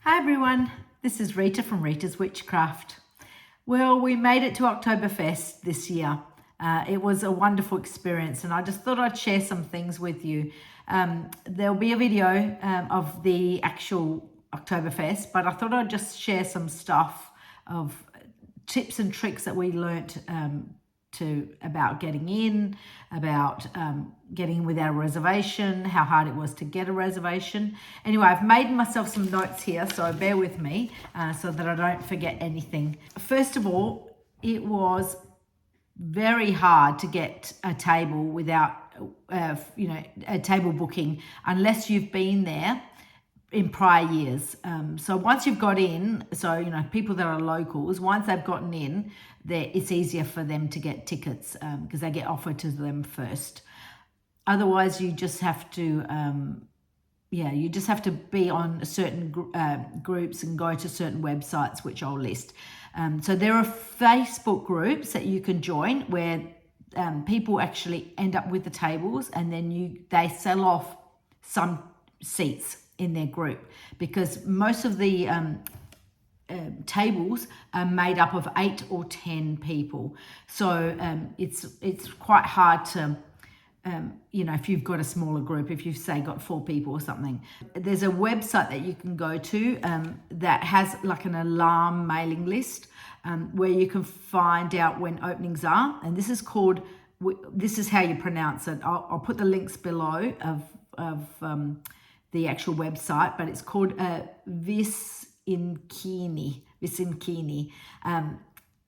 Hi everyone, this is Rita from Rita's Witchcraft. Well, we made it to Oktoberfest this year. It was a wonderful experience and I just thought I'd share some things with you. There'll be a video of the actual Oktoberfest, but I thought I'd just share some stuff of tips and tricks that we learnt about getting in, about getting in without a reservation, how hard it was to get a reservation. Anyway, I've made myself some notes here, so bear with me so that I don't forget anything. First of all, it was very hard to get a table without, a table booking unless you've been there in prior years. So once you've got in, people that are locals, once they've gotten in, it's easier for them to get tickets because they get offered to them first. Otherwise, you just have to, be on certain groups and go to certain websites, which I'll list. So there are Facebook groups that you can join where people actually end up with the tables, and then they sell off some seats in their group, because most of the tables are made up of 8 or 10 people. So it's quite hard to, if you've got a smaller group, if you've say got 4 people or something. There's a website that you can go to that has like an alarm mailing list where you can find out when openings are. And this is how you pronounce it. I'll put the links below of the actual website, but it's called Visinkini.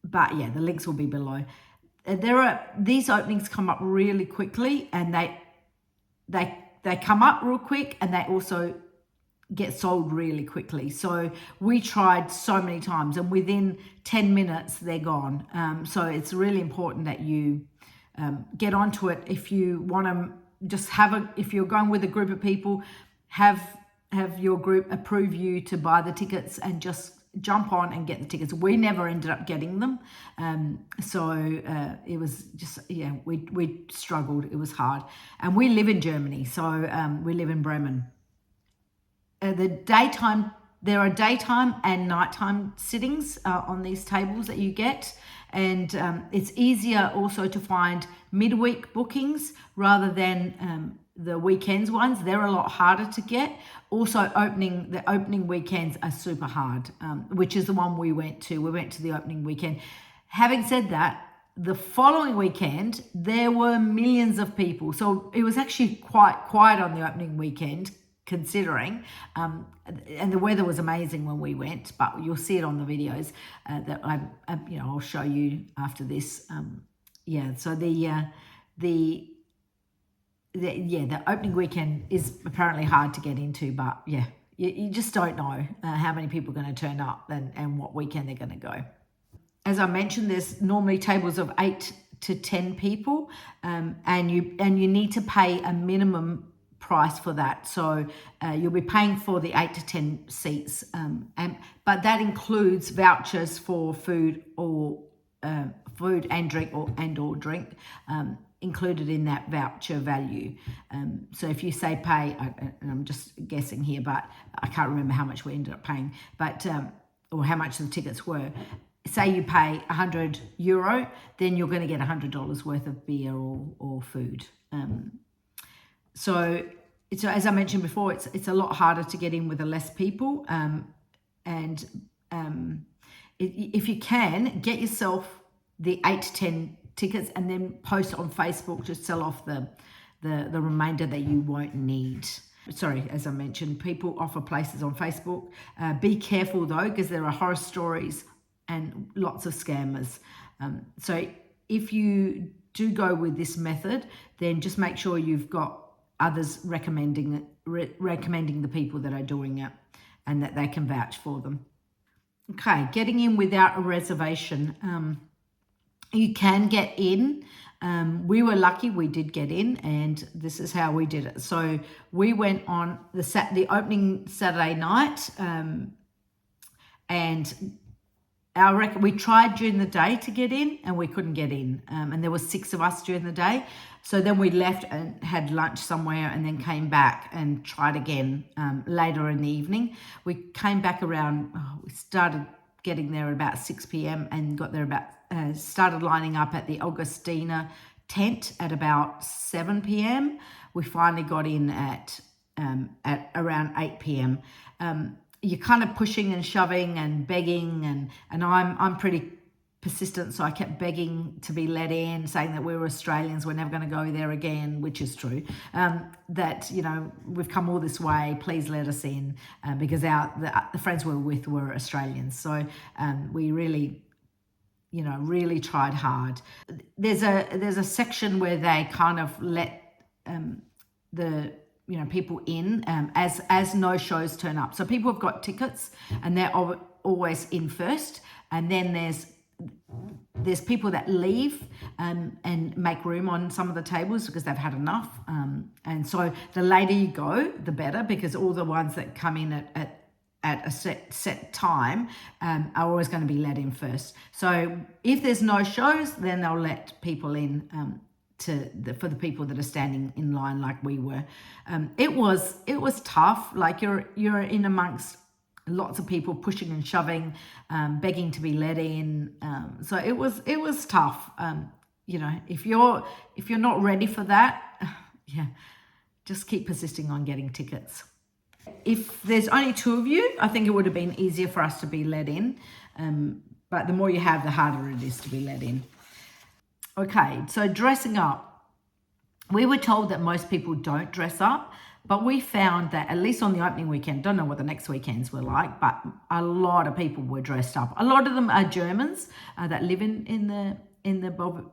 But yeah, the links will be below. These openings come up really quickly, and they come up real quick, and they also get sold really quickly. So we tried so many times, and within 10 minutes they're gone. So it's really important that you get onto it. If you want to if you're going with a group of people, have your group approve you to buy the tickets and just jump on and get the tickets. We never ended up getting them. It was just, we struggled. It was hard. And we live in Germany, so we live in Bremen. There are daytime and nighttime sittings on these tables that you get. And it's easier also to find midweek bookings rather than the weekends ones. They're a lot harder to get. Also, the opening weekends are super hard, which is the one we went to. We went to the opening weekend. Having said that, the following weekend, there were millions of people. So it was actually quite quiet on the opening weekend, considering, and the weather was amazing when we went, but you'll see it on the videos that I'll show you after this. So the opening weekend is apparently hard to get into, but you just don't know how many people are going to turn up and what weekend they're going to go. As I mentioned, there's normally tables of 8 to 10 people, and you need to pay a minimum price for that. So you'll be paying for the 8 to 10 seats, but that includes vouchers for food and drink or drink included in that voucher value. So if you say pay, and I'm just guessing here, but I can't remember how much we ended up paying, but or how much the tickets were. Say you pay €100, then you're going to get $100 worth of beer or food. So as I mentioned before, it's a lot harder to get in with less people. If you can, get yourself the 8 to 10 tickets and then post it on Facebook to sell off the remainder that you won't need. Sorry, as I mentioned, people offer places on Facebook. Be careful though, because there are horror stories and lots of scammers. So if you do go with this method, then just make sure you've got others recommending the people that are doing it and that they can vouch for them. Okay, getting in without a reservation. You can get in. We were lucky, we did get in, and this is how we did it. So we went on the opening Saturday night, and we tried during the day to get in, and we couldn't get in. And there were 6 of us during the day. So then we left and had lunch somewhere and then came back and tried again later in the evening. We came back around, we started getting there at about 6 p.m. and got there about, started lining up at the Augustina tent at about 7 p.m. We finally got in at around 8 p.m. You're kind of pushing and shoving and begging, and I'm pretty persistent, so I kept begging to be let in, saying that we were Australians, we're never going to go there again, which is true. That, you know, we've come all this way, please let us in, because the friends we were with were Australians. So we really, you know, really tried hard. There's a section where they kind of let the people in as no shows turn up. So people have got tickets and they're always in first, and then there's people that leave and make room on some of the tables because they've had enough. And so the later you go, the better, because all the ones that come in at a set time are always going to be let in first. So if there's no shows, then they'll let people in for the people that are standing in line like we were. It was tough. Like you're in amongst lots of people pushing and shoving, begging to be let in. So it was tough. If you're not ready for that, yeah, just keep persisting on getting tickets. If there's only 2 of you, I think it would have been easier for us to be let in. But the more you have, the harder it is to be let in. Okay, so dressing up. We were told that most people don't dress up, but we found that at least on the opening weekend, don't know what the next weekends were like, but a lot of people were dressed up. A lot of them are Germans that live in the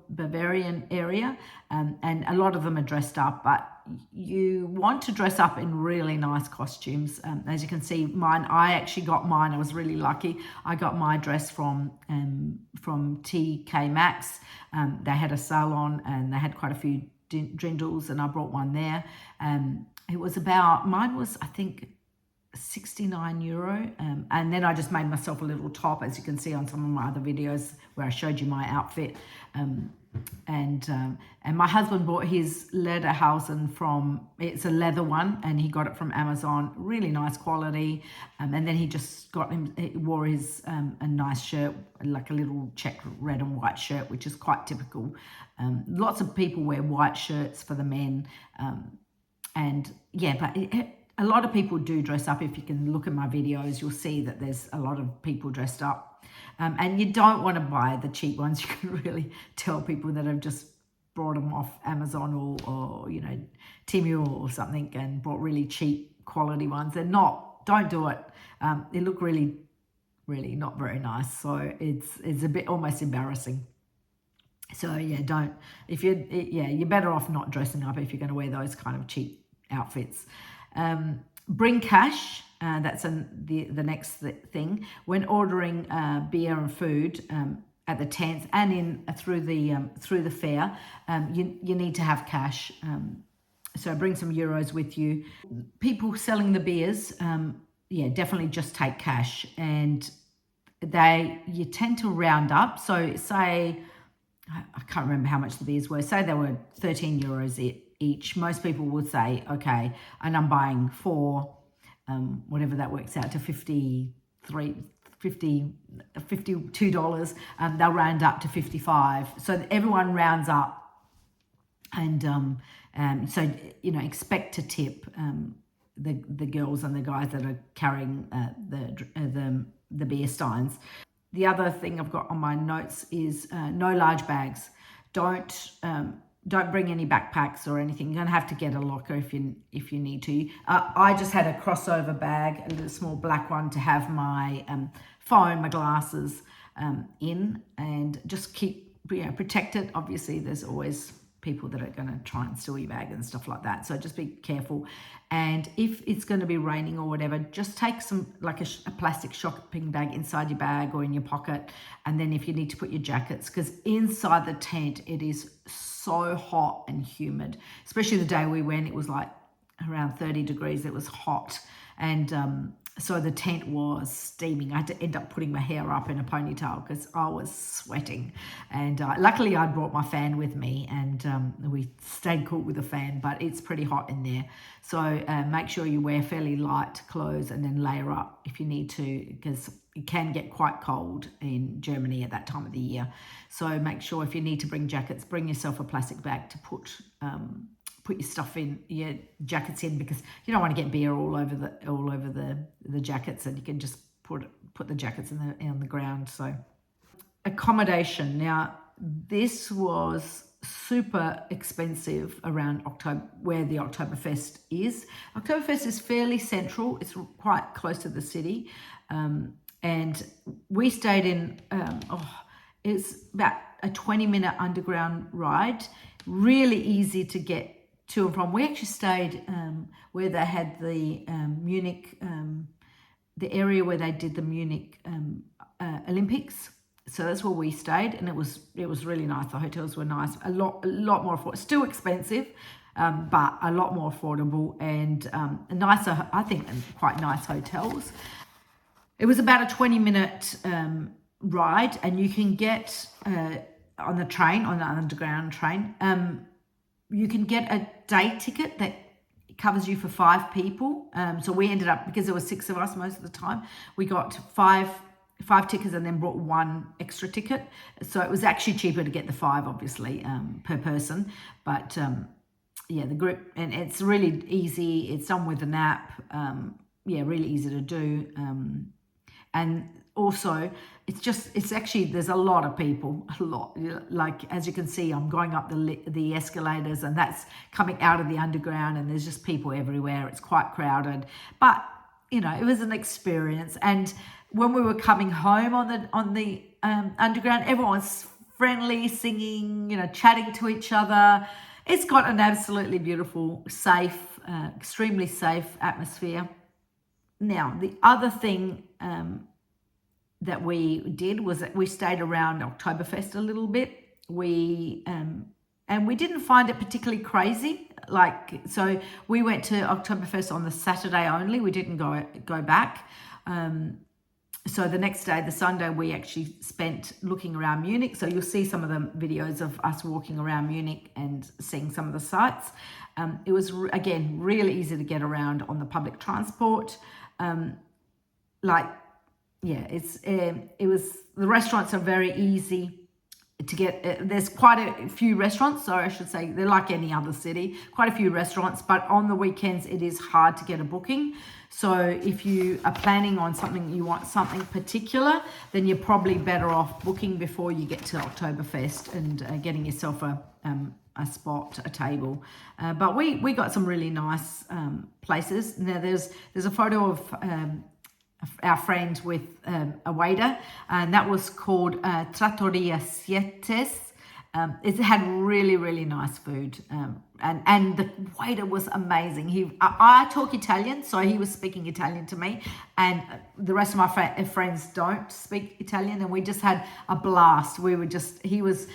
Bavarian area, and a lot of them are dressed up, but you want to dress up in really nice costumes. As you can see, I actually got mine. I was really lucky. I got my dress from TK Maxx. They had a sale on and they had quite a few drindles, and I brought one there. It was mine was, I think, €69, and then I just made myself a little top, as you can see on some of my other videos where I showed you my outfit. And my husband bought his lederhosen it's a leather one, and he got it from Amazon, really nice quality. And then he just wore his a nice shirt, like a little checked red and white shirt, which is quite typical. Lots of people wear white shirts for the men, and yeah, but a lot of people do dress up. If you can look at my videos, you'll see that there's a lot of people dressed up. And you don't want to buy the cheap ones. You can really tell people that have just brought them off Amazon or Temu or something and bought really cheap quality ones. They're not. Don't do it. They look really, really not very nice. So it's a bit almost embarrassing. So yeah, don't. You're better off not dressing up if you're going to wear those kind of cheap outfits. Bring cash. That's the next thing. When ordering beer and food at the tents and through the fair, you need to have cash. So bring some euros with you. People selling the beers, definitely just take cash, and you tend to round up. So say, I can't remember how much the beers were. Say they were €13 each. Most people would say, okay, and I'm buying 4. Whatever that works out to $52, they'll round up to 55. So everyone rounds up, and so expect to tip the girls and the guys that are carrying the beer steins. The other thing I've got on my notes is no large bags. Don't bring any backpacks or anything. You're going to have to get a locker if you need to. I just had a crossover bag, a little small black one, to have my phone, my glasses in, and just keep protected. Obviously, there's always people that are going to try and steal your bag and stuff like that. So just be careful. And if it's going to be raining or whatever, just take some, like a plastic shopping bag inside your bag or in your pocket. And then if you need to put your jackets, because inside the tent, it is so hot and humid, especially the day we went, it was like around 30 degrees. It was hot. And So the tent was steaming. I had to end up putting my hair up in a ponytail because I was sweating. And luckily I brought my fan with me, and we stayed cool with the fan, but it's pretty hot in there. So make sure you wear fairly light clothes and then layer up if you need to, because it can get quite cold in Germany at that time of the year. So make sure if you need to bring jackets, bring yourself a plastic bag to put your stuff in, your jackets in, because you don't want to get beer all over the jackets, and you can just put the jackets on the ground. So accommodation. Now this was super expensive around October, where the Oktoberfest is. Oktoberfest is fairly central. It's quite close to the city, and we stayed in. It's about a 20-minute underground ride. Really easy to get to and from. We actually stayed where they had the Munich, the area where they did the Munich Olympics. So that's where we stayed, and it was really nice. The hotels were nice, a lot more affordable. Still expensive, but a lot more affordable, and nicer. I think, and quite nice hotels. It was about a 20-minute ride, and you can get on the underground train. You can get a day ticket that covers you for 5 people. So we ended up, because there were 6 of us most of the time, we got five tickets and then brought 1 extra ticket. So it was actually cheaper to get the 5, obviously, per person. But yeah, the group, and it's really easy. It's done with an app. Yeah, really easy to do. And also, it's actually, there's a lot of people, a lot. Like, as you can see, I'm going up the escalators, and that's coming out of the underground, and there's just people everywhere. It's quite crowded, but you know, it was an experience. And when we were coming home on the underground, everyone's friendly, singing, you know, chatting to each other. It's got an absolutely beautiful, safe, extremely safe atmosphere. Now, the other thing that we did was that we stayed around Oktoberfest a little bit. And we didn't find it particularly crazy. Like, so we went to Oktoberfest on the Saturday only. We didn't go back. So the next day, the Sunday, we actually spent looking around Munich. So you'll see some of the videos of us walking around Munich and seeing some of the sights. It was, again, really easy to get around on the public transport. The restaurants are very easy to get. There's quite a few restaurants, so I should say they're like any other city, quite a few restaurants, but on the weekends it is hard to get a booking. So if you are planning on something, you want something particular, then you're probably better off booking before you get to Oktoberfest and getting yourself a spot, a table. But we got some really nice places. Now there's a photo of our friend with a waiter, and that was called Trattoria Seitz. It had really, really nice food, and the waiter was amazing. I talk Italian, so he was speaking Italian to me, and the rest of my friends don't speak Italian, and we just had a blast. He was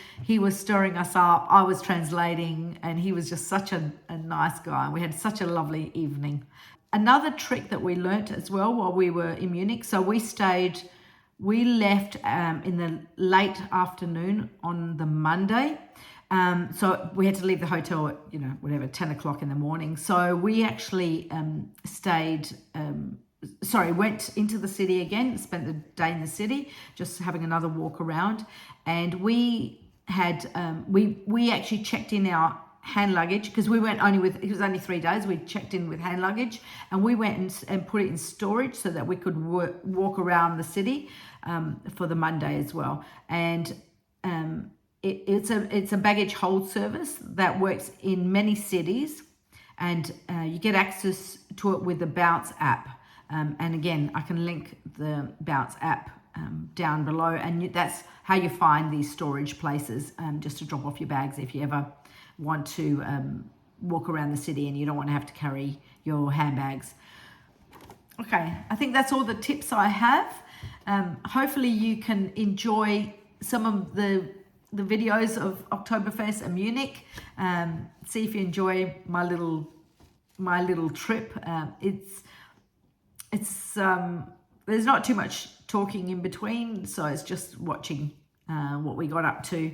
stirring us up, I was translating, and he was just such a nice guy. We had such a lovely evening. Another trick that we learnt as well while we were in Munich, so we left in the late afternoon on the Monday. So we had to leave the hotel at, 10 o'clock in the morning. So we actually went into the city again, spent the day in the city, just having another walk around. And we had, we actually checked in our hand luggage, because we went it was only 3 days. We checked in with hand luggage, and we went and put it in storage so that we could walk around the city for the Monday as well. And it's a baggage hold service that works in many cities, and you get access to it with the Bounce app. And again, I can link the Bounce app down below, and that's how you find these storage places, just to drop off your bags if you ever want to walk around the city and you don't want to have to carry your handbags. Okay, I think that's all the tips I have. Hopefully you can enjoy some of the videos of Oktoberfest and Munich. See if you enjoy my little trip. it's there's not too much talking in between, so it's just watching what we got up to.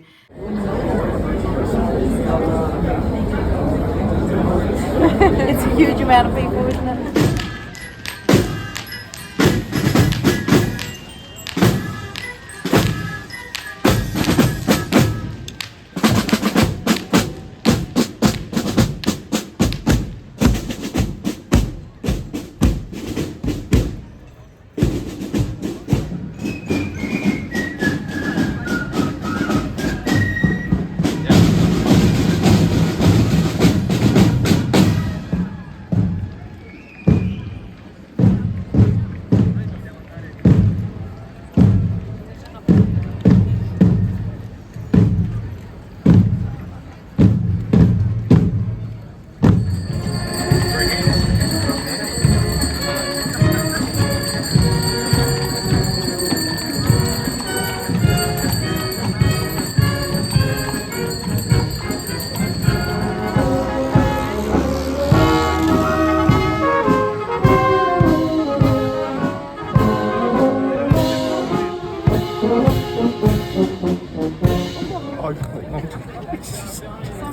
It's a huge amount of people, isn't it?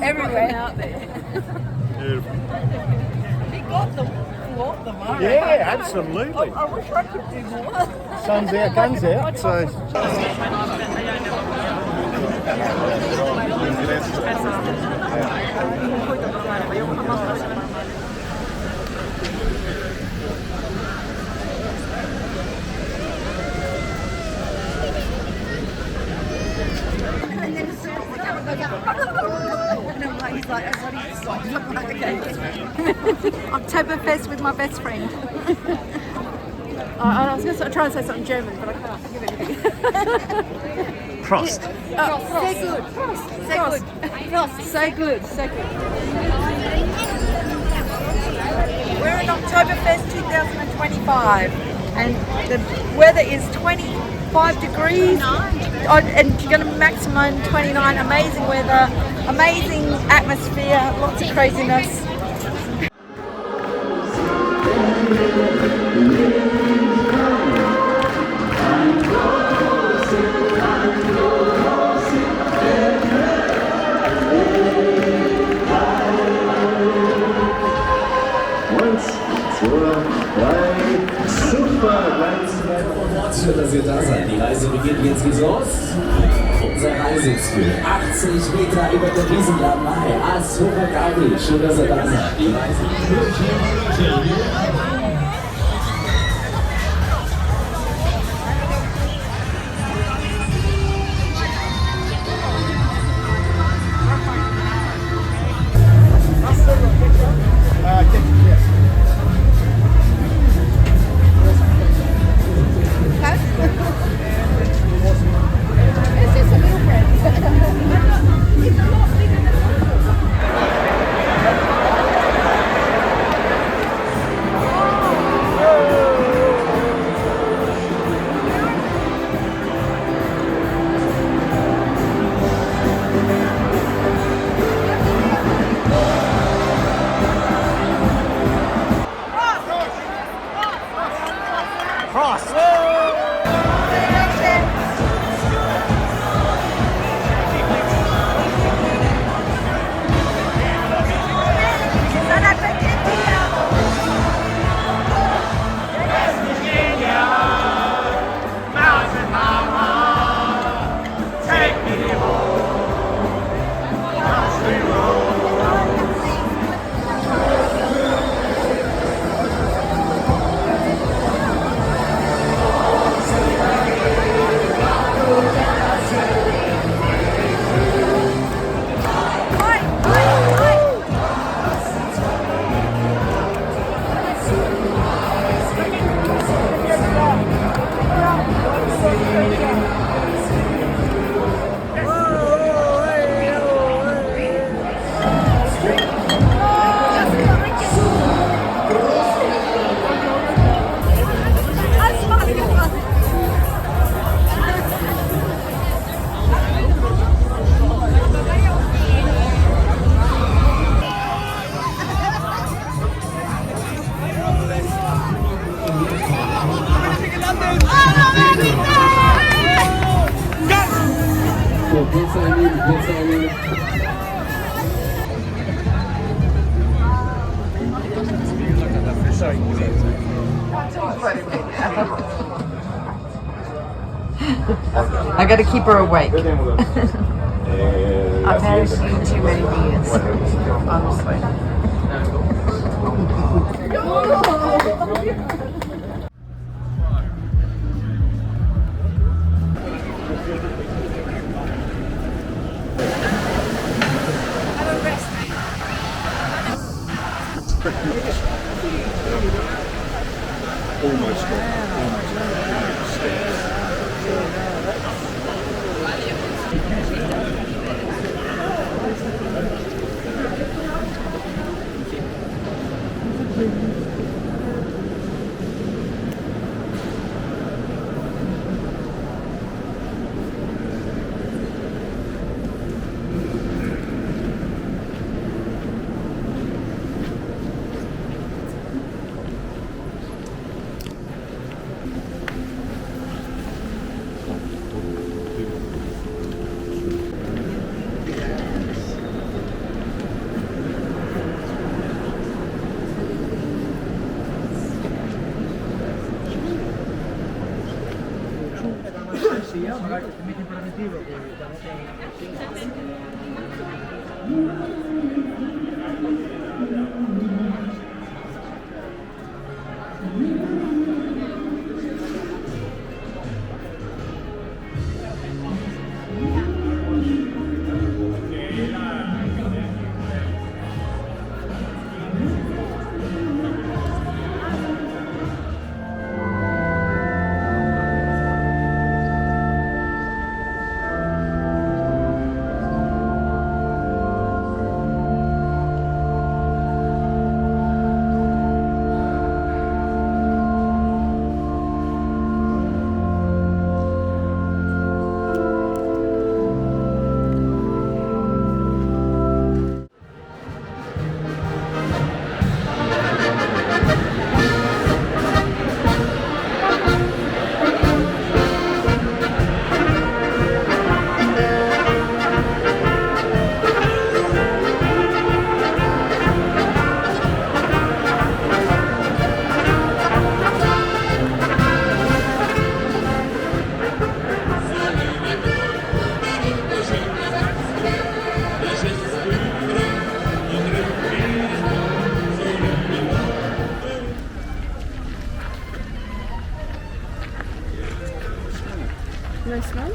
Everywhere out there. He got them, all of them, aren't they? Yeah, absolutely. I wish I could do more. Sun's out, guns out. So. Oktoberfest with my best friend. I was going to try and say something German, but I can't think of anything. Prost. Say good. Prost. Say good. Prost. Say good. Say good. We're in Oktoberfest 2025 and the weather is 25 degrees and you're going to maximum 29. Amazing weather, amazing atmosphere, lots of craziness. Schön, dass ihr da seid. Die Reise beginnt jetzt geht's los. Unser Reiseziel 80 Meter über der Riesenladenei. Super geil. Schön, dass ihr da seid. Die Reise beginnt. I got to keep her awake. I've had too many beers, honestly. Almost. Can I smell?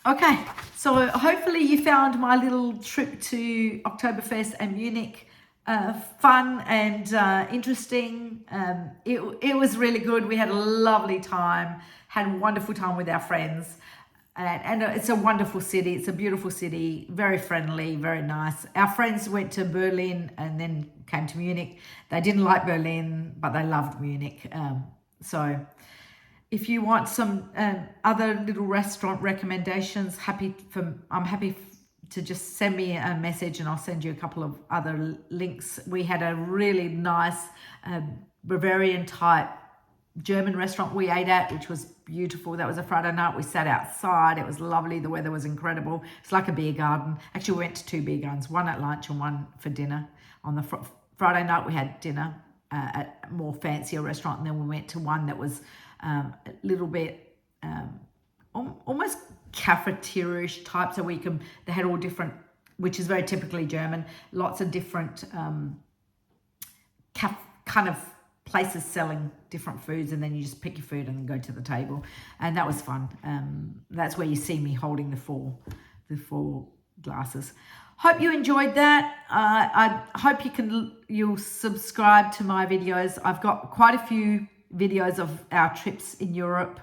Okay, so hopefully you found my little trip to Oktoberfest and Munich fun and interesting. It was really good. We had a lovely time, had a wonderful time with our friends. And it's a wonderful city. It's a beautiful city, very friendly, very nice. Our friends went to Berlin and then came to Munich. They didn't like Berlin, but they loved Munich. So if you want some other little restaurant recommendations, I'm happy to just send me a message and I'll send you a couple of other links. We had a really nice Bavarian type German restaurant we ate at, which was beautiful. That was a Friday night. We sat outside. It was lovely. The weather was incredible. It's like a beer garden. Actually, we went to 2 beer gardens, one at lunch and one for dinner. On the Friday night, we had dinner at a more fancier restaurant, and then we went to one that was a little bit almost cafeteria-ish type. So they had all different, which is very typically German, lots of different kind of places selling different foods, and then you just pick your food and then go to the table, and that was fun. That's where you see me holding the four glasses. Hope you enjoyed that. I hope you'll subscribe to my videos. I've got quite a few videos of our trips in Europe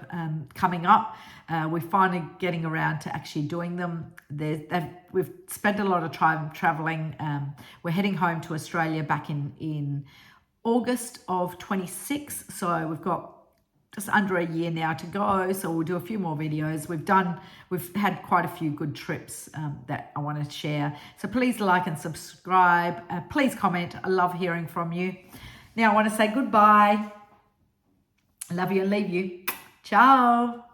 coming up. We're finally getting around to actually doing them. We've spent a lot of time traveling. We're heading home to Australia back in August of 26, so we've got just under a year now to go, so we'll do a few more videos. We've had quite a few good trips that I want to share, so please like and subscribe. Please comment. I love hearing from you. Now I want to say goodbye. I love you and leave you. Ciao.